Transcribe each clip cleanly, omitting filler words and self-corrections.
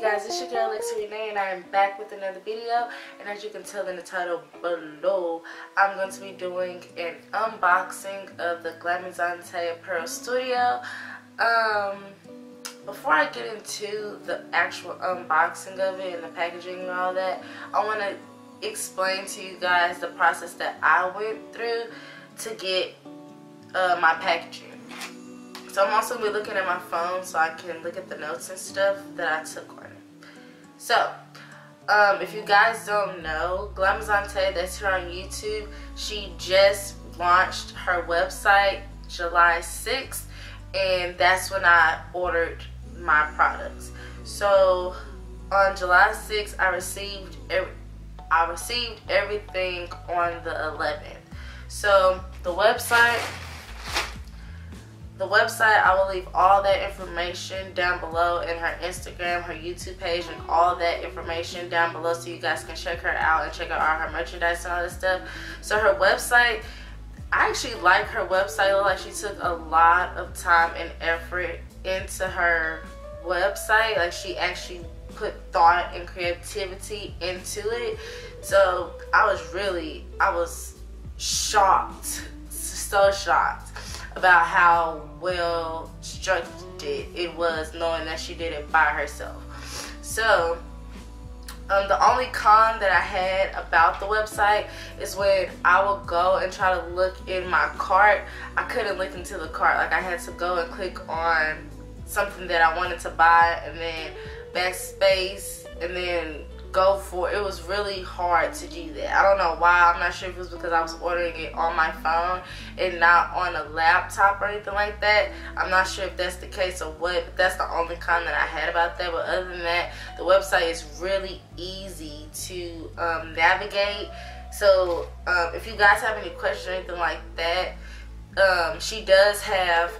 guys, it's your girl Lexi Renee, and I am back with another video. And as you can tell in the title below, I'm going to be doing an unboxing of the Glamizante Apparel Studio. Before I get into the actual unboxing of it and the packaging and all that, I want to explain to you guys the process that I went through to get my packaging. So I'm also going to be looking at my phone so I can look at the notes and stuff that I took on it. So, if you guys don't know, Glamizante, that's here on YouTube, she just launched her website July 6th, and that's when I ordered my products. So, on July 6th, I received everything on the 11th. So, the website, I will leave all that information down below in her Instagram, her YouTube page, and all that information down below so you guys can check her out and check out all her merchandise and all that stuff. So her website, I actually like her website. It looks like she took a lot of time and effort into her website. Like, she actually put thought and creativity into it. So I was shocked, so shocked about how well structured it was, knowing that she did it by herself. So the only con that I had about the website is when I would go and try to look in my cart, I couldn't look into the cart. Like, I had to go and click on something that I wanted to buy and then backspace and then go for it. It was really hard to do that. I don't know why. I'm not sure if it was because I was ordering it on my phone and not on a laptop or anything like that. I'm not sure if that's the case or what, but that's the only con that I had about that. But other than that, the website is really easy to navigate. So if you guys have any questions or anything like that, she does have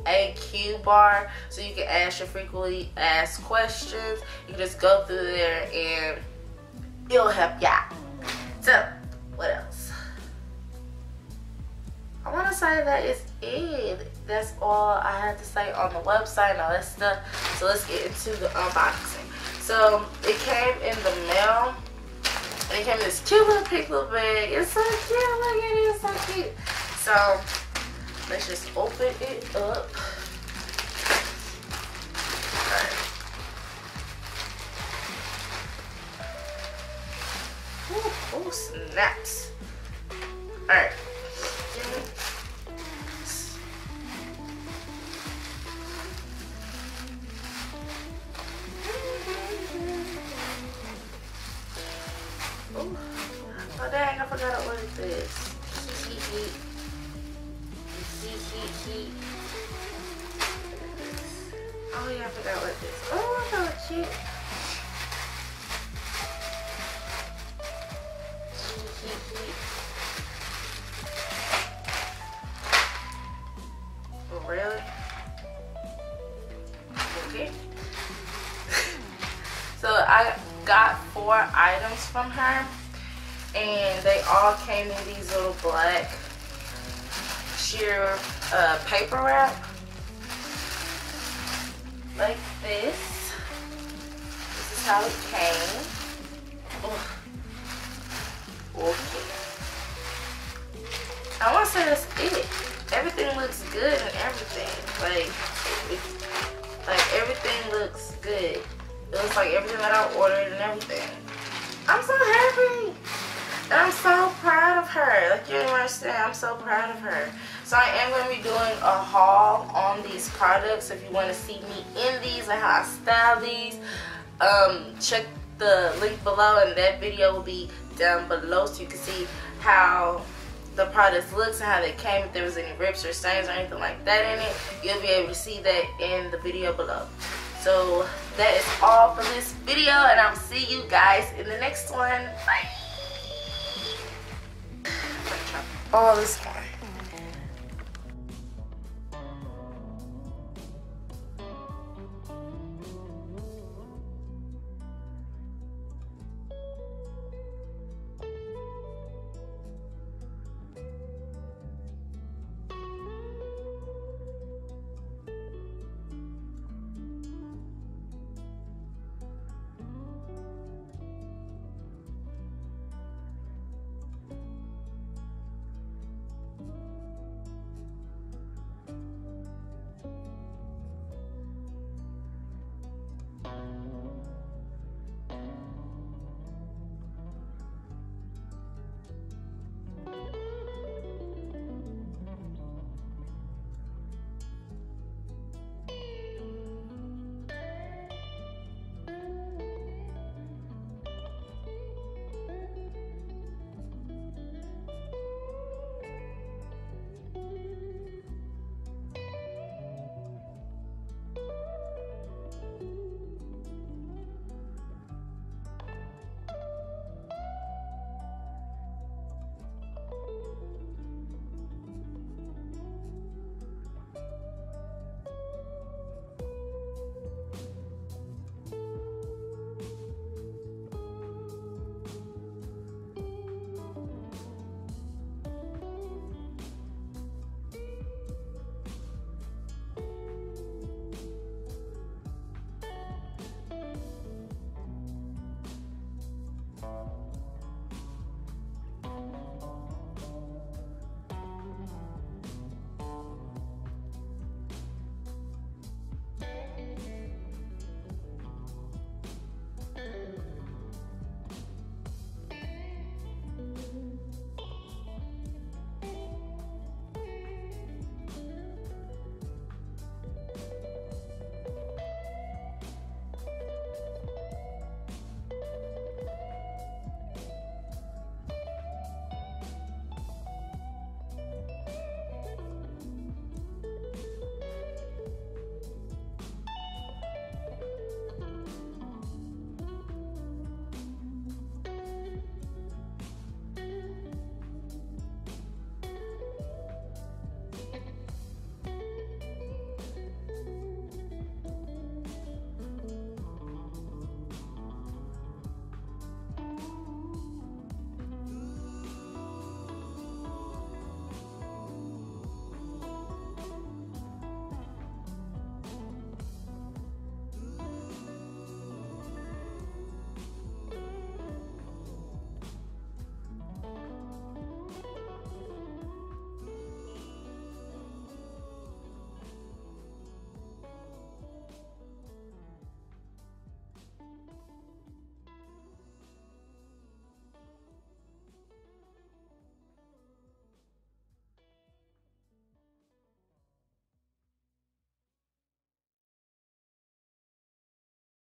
FAQ bar, so you can ask your frequently asked questions. You can just go through there and it'll help you out. So, what else? I want to say that is it. That's all I had to say on the website and all that stuff. So let's get into the unboxing. So it came in the mail, and it came in this cute little pink little bag. It's so cute. Look at it. It's so cute. So let's just open it up. Alright. Oh, snaps. Alright. Oh dang, I forgot to order this. Oh yeah, I forgot what this. Oh, so cute. Oh, really? Okay. So I got 4 items from her, and they all came in these little black sheer paper wrap like this. This is how it came. Okay. I want to say that's it. Everything looks good and everything. Like everything looks good. It looks like everything that I ordered and everything. I'm so happy. And I'm so proud of her. Like, you don't understand. I'm so proud of her. So I am going to be doing a haul on these products. If you want to see me in these and how I style these, check the link below, and that video will be down below so you can see how the products looks and how they came. If there was any rips or stains or anything like that in it, you'll be able to see that in the video below. So that is all for this video, and I'll see you guys in the next one. Bye. All this one.